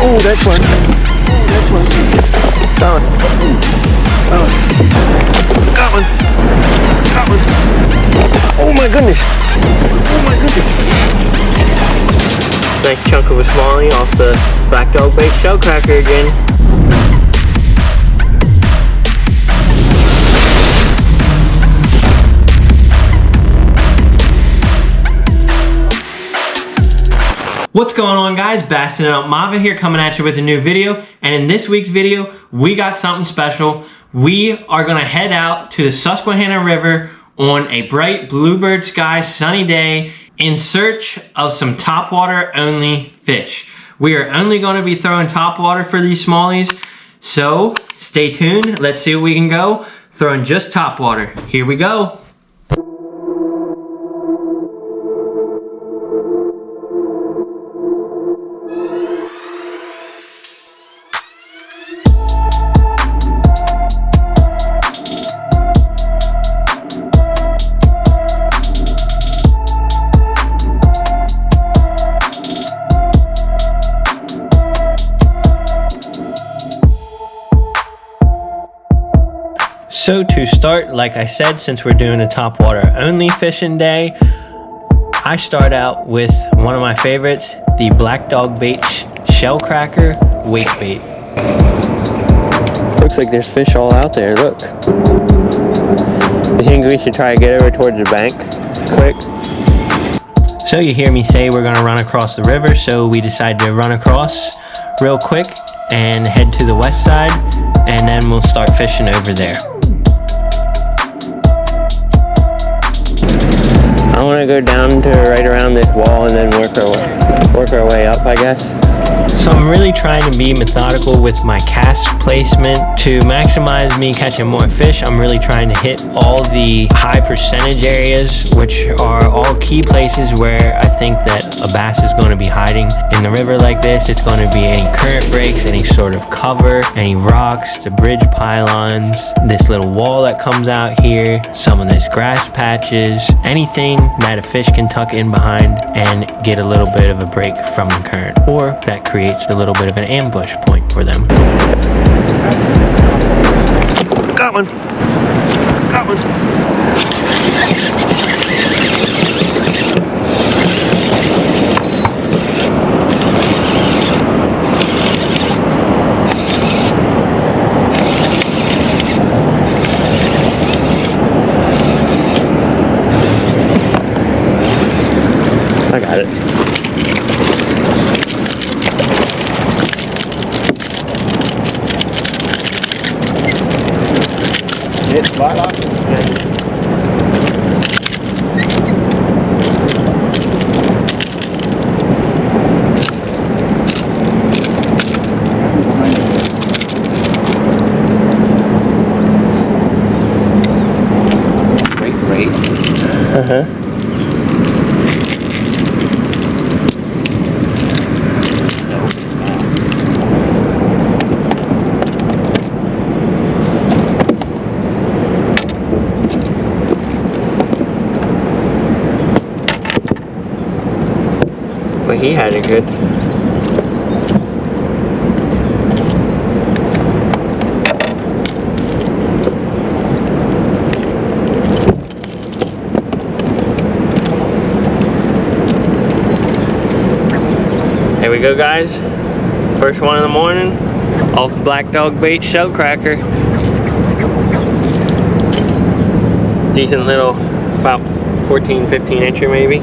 Oh, that's one. Oh, that's one. Got one. Got one. Got one. Oh my goodness. Oh my goodness. Nice chunk of a smallie off the black dog bait shell cracker again. What's going on, guys? Bastin' Out Marvin here, coming at you with a new video. And in this week's video, we got something special. We are gonna head out to the Susquehanna River on a bright bluebird sky sunny day in search of some topwater only fish. We are only gonna be throwing topwater for these smallies. So stay tuned, let's see what we can go. Throwing just topwater, here we go. So to start, like I said, since we're doing a topwater only fishing day, I start out with one of my favorites, the black dog bait shell cracker wake bait. Looks like there's fish all out there, look. You think we should try to get over towards the bank quick? So you hear me say we're gonna run across the river, so we decided to run across real quick and head to the west side, and then we'll start fishing over there. I want to go down to right around this wall and then work our way up, I guess. So I'm really trying to be methodical with my cast placement to maximize me catching more fish. I'm really trying to hit all the high percentage areas, which are all key places where I think that a bass is going to be hiding. In the river like this, it's going to be any current breaks, any sort of cover, any rocks, the bridge pylons, this little wall that comes out here, some of this grass patches, anything that a fish can tuck in behind and get a little bit of a break from the current, or that creates a little bit of an ambush point for them. Got one. Got one. I got it. It's spot lock. Great. Well, he had it good. Here we go, guys. First one in the morning off the black dog bait shell cracker. Decent little, about 14, 15 incher maybe.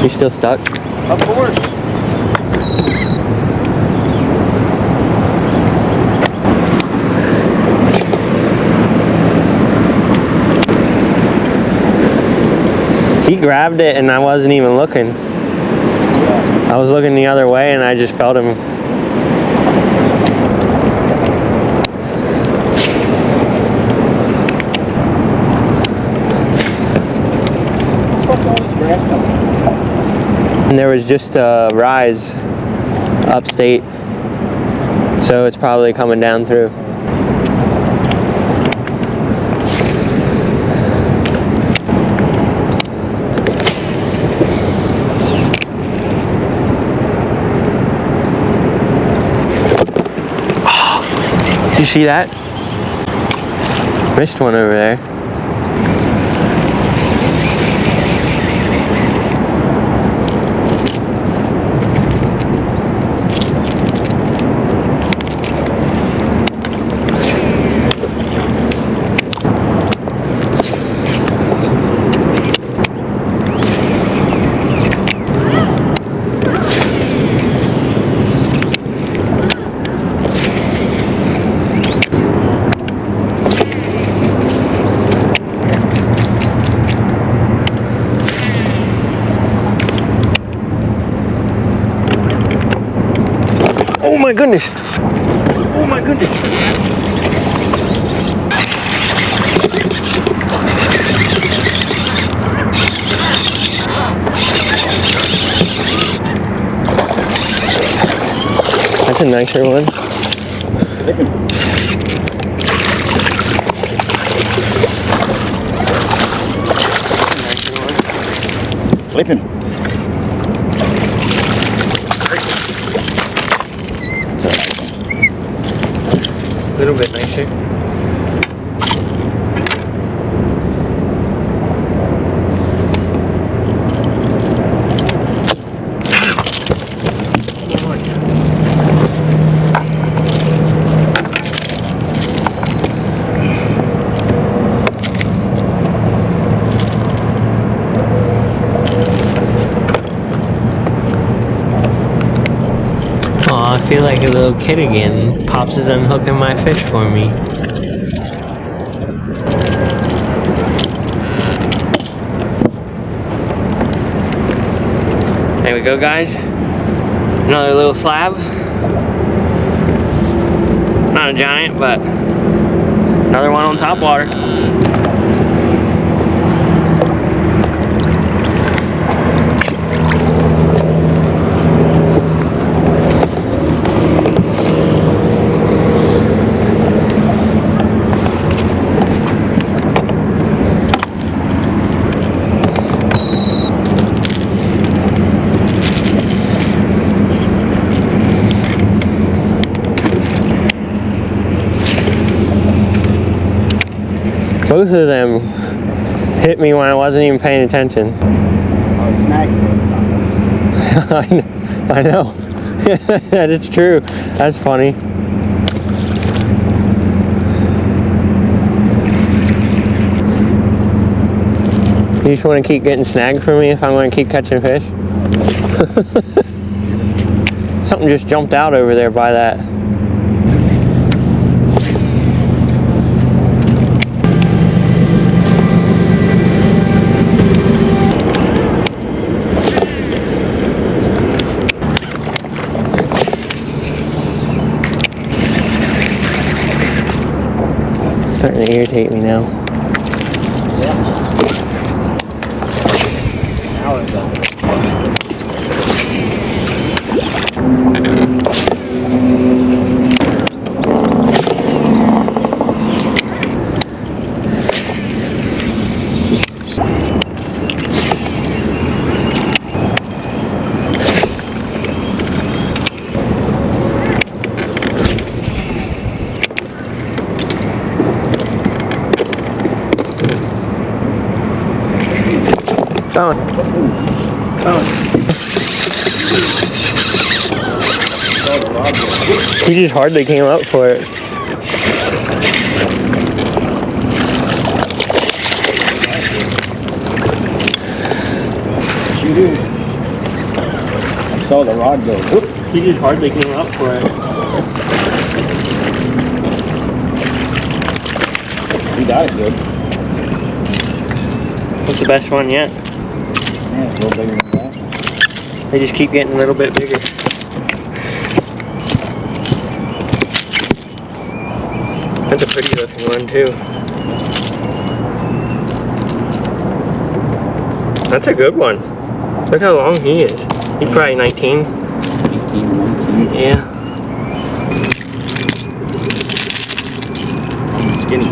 You still stuck? Of course. He grabbed it and I wasn't even looking. I was looking the other way and I just felt him. And there was just a rise upstate, so it's probably coming down through. You see that? Missed one over there. Oh my goodness! Oh my goodness! That's a nicer one. Flipping. A little bit nicer. Aw, I feel like a little kid again. Pops is unhooking my fish for me. There we go, guys. Another little slab. Not a giant, but another one on Topwater. Both of them hit me when I wasn't even paying attention. I know. That is true. That's funny. You just want to keep getting snagged for me if I'm going to keep catching fish? Something just jumped out over there by that. Starting to irritate me now. He just hardly came up for it. You do. I saw the rod go. Whoop. He just hardly came up for it. He got it good. What's the best one yet? Yeah, it's a little bigger than that. They just keep getting a little bit bigger. That's a pretty looking one too. That's a good one. Look how long he is. He's probably 19. 18, 19. Yeah. Skinny.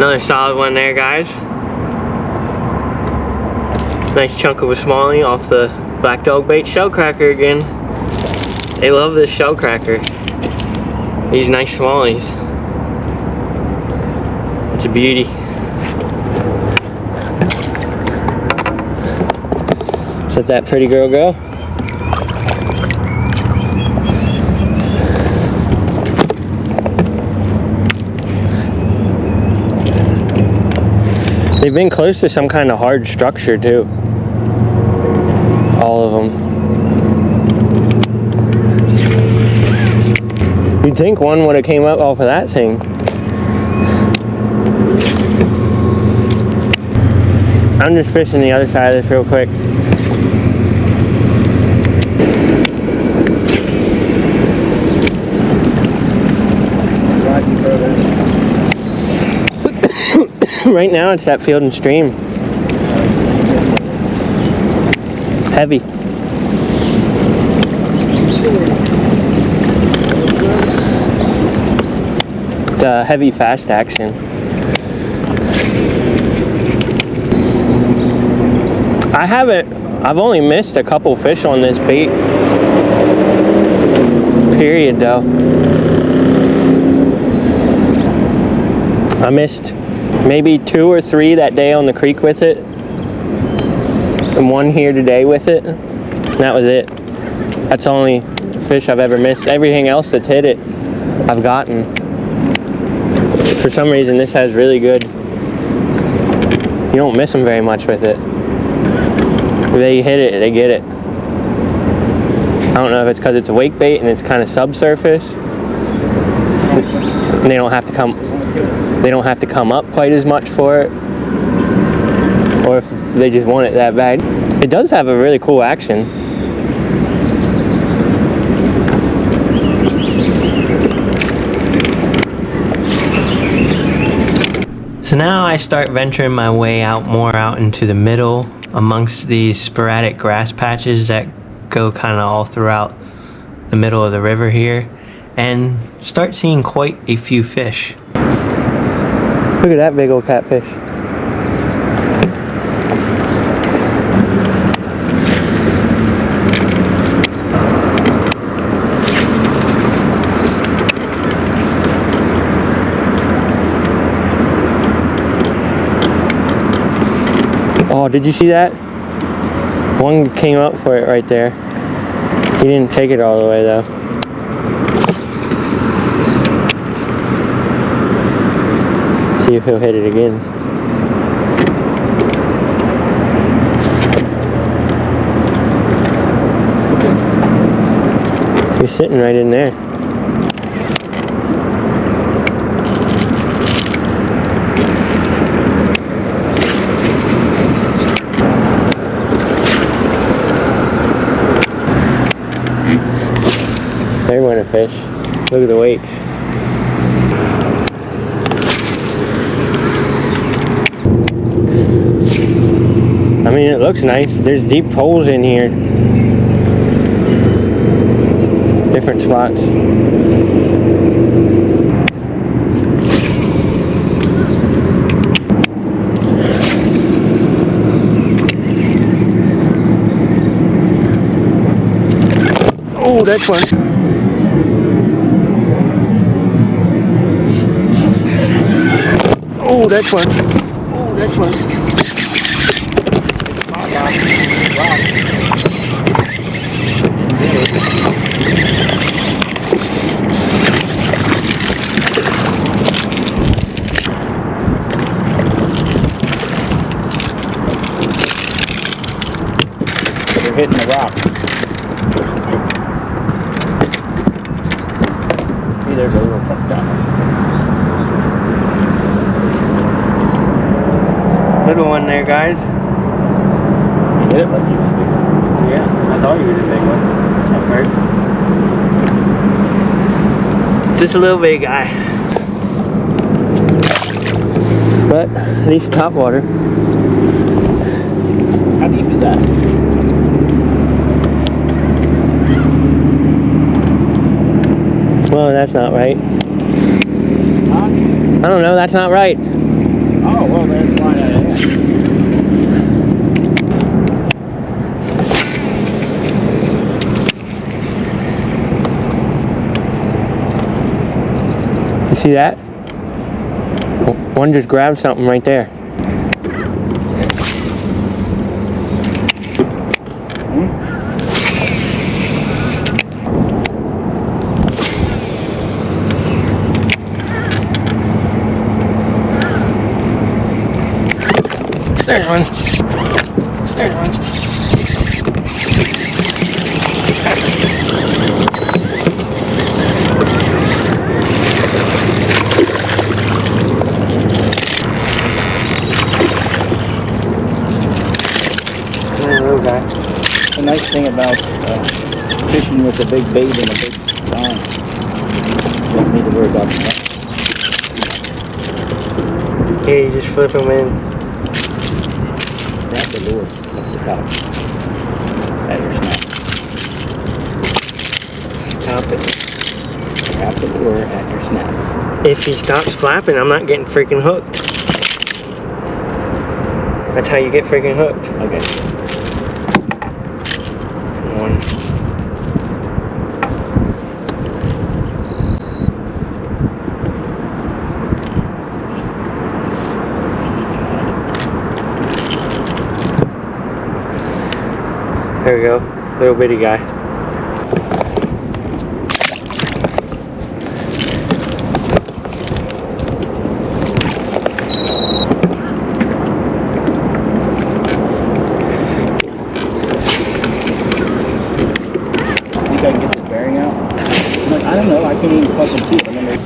Another solid one there, guys. Nice chunk of a smallie off the black dog bait shell cracker again. They love this shell cracker. These nice smallies. It's a beauty. Let that pretty girl go. They've been close to some kind of hard structure too. All of them. You'd think one would have came up off of that thing. I'm just fishing the other side of this real quick. Right now it's that Field and Stream. Heavy. The heavy fast action. I've only missed a couple fish on this bait. Period though. I missed maybe 2 or 3 that day on the creek with it. And 1 here today with it. And that was it. That's the only fish I've ever missed. Everything else that's hit it, I've gotten. For some reason this has really good. You don't miss them very much with it. If they hit it, they get it. I don't know if it's because it's a wake bait and it's kind of subsurface. And they don't have to come up quite as much for it. Or if they just want it that bad. It does have a really cool action. So now I start venturing my way out more out into the middle amongst these sporadic grass patches that go kind of all throughout the middle of the river here, and start seeing quite a few fish. Look at that big old catfish. Oh, did you see that? One came up for it right there. He didn't take it all the way though. See if he'll hit it again. He's sitting right in there. They're going to fish. Look at the wakes. I mean, it looks nice. There's deep holes in here. Different spots. Oh, that's one. Oh, that's one. Oh, that's one. They're hitting the rock. See, there's a little truck down there. Little one there, guys. You hit it like you was big. Yeah, I thought he was a big one at first. Just a little big guy. But at least topwater. How deep is that? Well, that's not right. Huh? I don't know, that's not right. well, there's one out of that. You see that? One just grabbed something right there. There's one. There's one. Little guy. The nice thing about fishing with a big bait and a big line. Don't need to worry about that. Yeah, you just flip them in. Grab the lure off the top. At your snap. Stop it. Grab the lure at your snap. If he stops flapping, I'm not getting freaking hooked. That's how you get freaking hooked. Okay. One. There we go, little bitty guy. Think I can get this bearing out? Like, I don't know, I can't even fucking see it. I mean,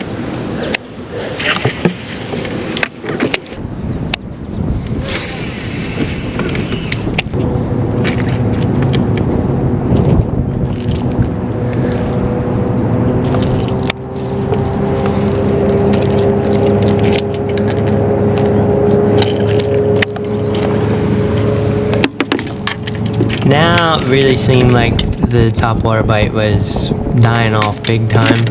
Now it really seemed like the topwater bite was dying off big time.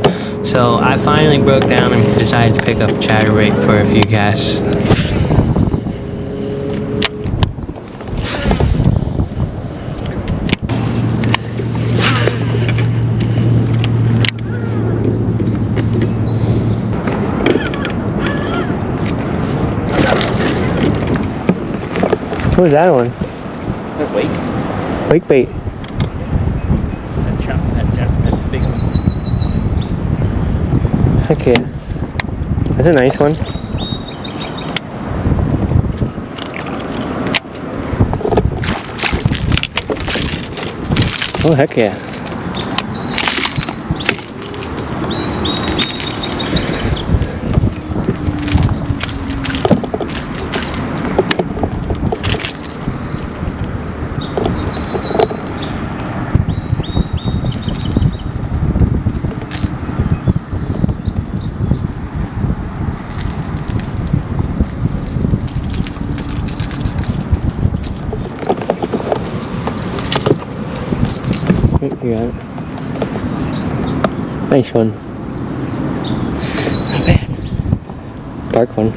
So I finally broke down and decided to pick up chatterbait for a few casts. What was that one? wait. Wake bait. That's big one. Heck yeah. That's a nice one. Oh, heck yeah. You got it. Nice one. Not bad. Dark one.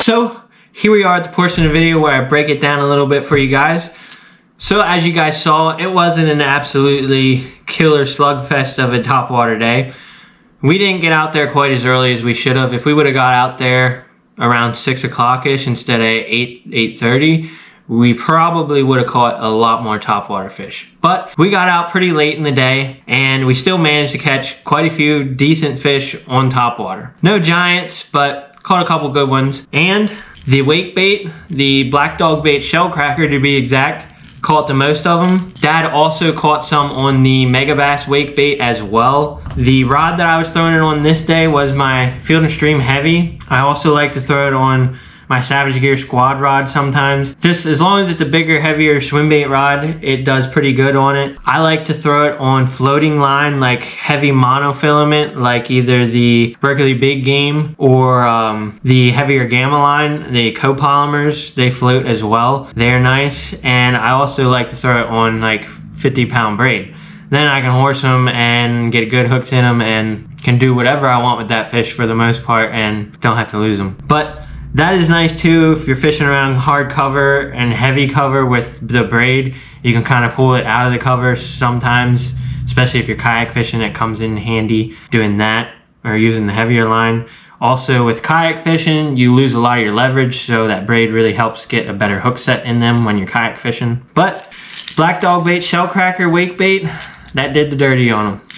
So here we are at the portion of the video where I break it down a little bit for you guys. So as you guys saw, it wasn't an absolutely killer slugfest of a topwater day. We didn't get out there quite as early as we should have. If we would have got out there around 6 o'clock-ish instead of 8:30, we probably would have caught a lot more topwater fish. But we got out pretty late in the day and we still managed to catch quite a few decent fish on topwater. No giants, but caught a couple good ones. And The wake bait, the black dog bait shell cracker to be exact, caught the most of them. Dad also caught some on the mega bass wake bait as well. The rod that I was throwing it on this day was my Field and Stream Heavy. I also like to throw it on my Savage Gear Squad rod sometimes. Just as long as it's a bigger, heavier swim bait rod, it does pretty good on it. I like to throw it on floating line, like heavy monofilament, like either the Berkeley Big Game or the heavier Gamma line, the copolymers. They float as well. They're nice. And I also like to throw it on like 50-pound braid. Then I can horse them and get good hooks in them and can do whatever I want with that fish for the most part and don't have to lose them. But that is nice too if you're fishing around hard cover and heavy cover with the braid. You can kind of pull it out of the cover sometimes, especially if you're kayak fishing. It comes in handy doing that or using the heavier line. Also with kayak fishing, you lose a lot of your leverage, so that braid really helps get a better hook set in them when you're kayak fishing. But black dog bait, shell cracker, wake bait, that did the dirty on them.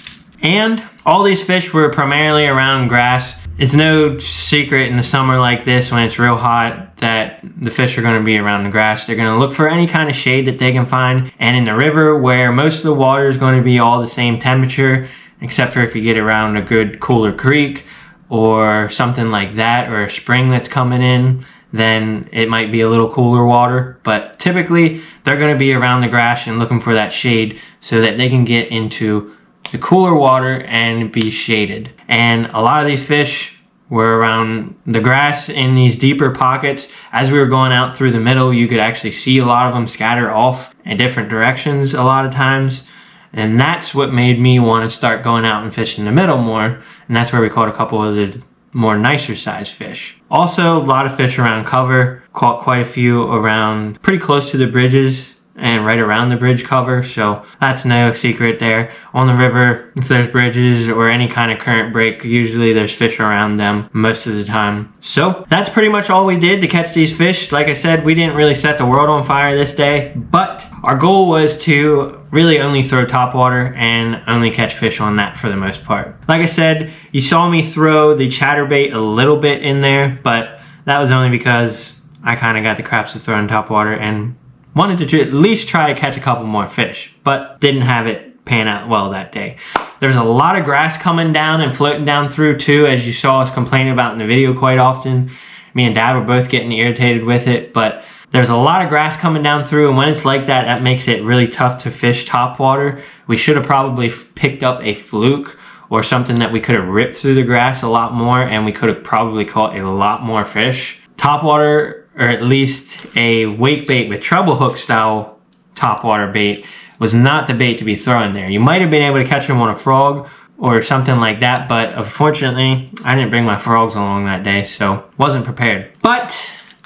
And all these fish were primarily around grass. It's no secret in the summer like this when it's real hot that the fish are going to be around the grass. They're going to look for any kind of shade that they can find. And in the river where most of the water is going to be all the same temperature, except for if you get around a good cooler creek or something like that, or a spring that's coming in, then it might be a little cooler water. But typically they're going to be around the grass and looking for that shade so that they can get into the cooler water and be shaded. And a lot of these fish were around the grass in these deeper pockets. As we were going out through the middle, you could actually see a lot of them scatter off in different directions a lot of times. And that's what made me want to start going out and fishing the middle more. And that's where we caught a couple of the more nicer sized fish. Also, a lot of fish around cover. Caught quite a few around pretty close to the bridges and right around the bridge cover, so that's no secret there. On the river, if there's bridges or any kind of current break, usually there's fish around them most of the time. So that's pretty much all we did to catch these fish. Like I said, we didn't really set the world on fire this day, but our goal was to really only throw topwater and only catch fish on that for the most part. Like I said, you saw me throw the chatterbait a little bit in there, but that was only because I kind of got the craps of throwing topwater and wanted to at least try to catch a couple more fish, but didn't have it pan out well that day. There's a lot of grass coming down and floating down through too, as you saw us complaining about in the video quite often. Me and Dad were both getting irritated with it, but there's a lot of grass coming down through, and when it's like that, that makes it really tough to fish topwater. We should have probably picked up a fluke or something that we could have ripped through the grass a lot more, and we could have probably caught a lot more fish. Topwater, or at least a wake bait with treble hook style topwater bait, was not the bait to be throwing there. You might have been able to catch them on a frog or something like that, but unfortunately I didn't bring my frogs along that day, so wasn't prepared. But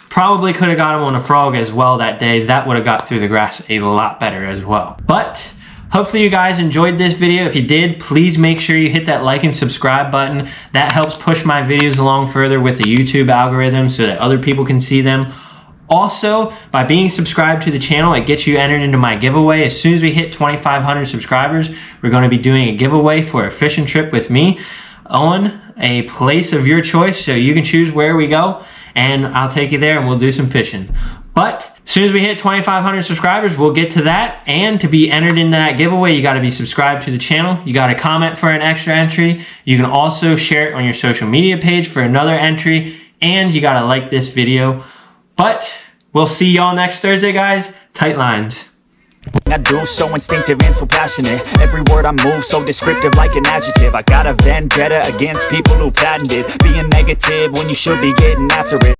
probably could have got them on a frog as well that day. That would have got through the grass a lot better as well. But hopefully you guys enjoyed this video. If you did, please make sure you hit that like and subscribe button. That helps push my videos along further with the YouTube algorithm so that other people can see them. Also, by being subscribed to the channel, it gets you entered into my giveaway. As soon as we hit 2,500 subscribers, we're going to be doing a giveaway for a fishing trip with me on a place of your choice. So you can choose where we go, and I'll take you there and we'll do some fishing. But as soon as we hit 2,500 subscribers, we'll get to that. And to be entered into that giveaway, you got to be subscribed to the channel. You got to comment for an extra entry. You can also share it on your social media page for another entry. And you got to like this video. But we'll see y'all next Thursday, guys. Tight lines. I do, so instinctive and so passionate. Every word I move so descriptive like an adjective. I got a vendetta against people who patented being negative when you should be getting after it.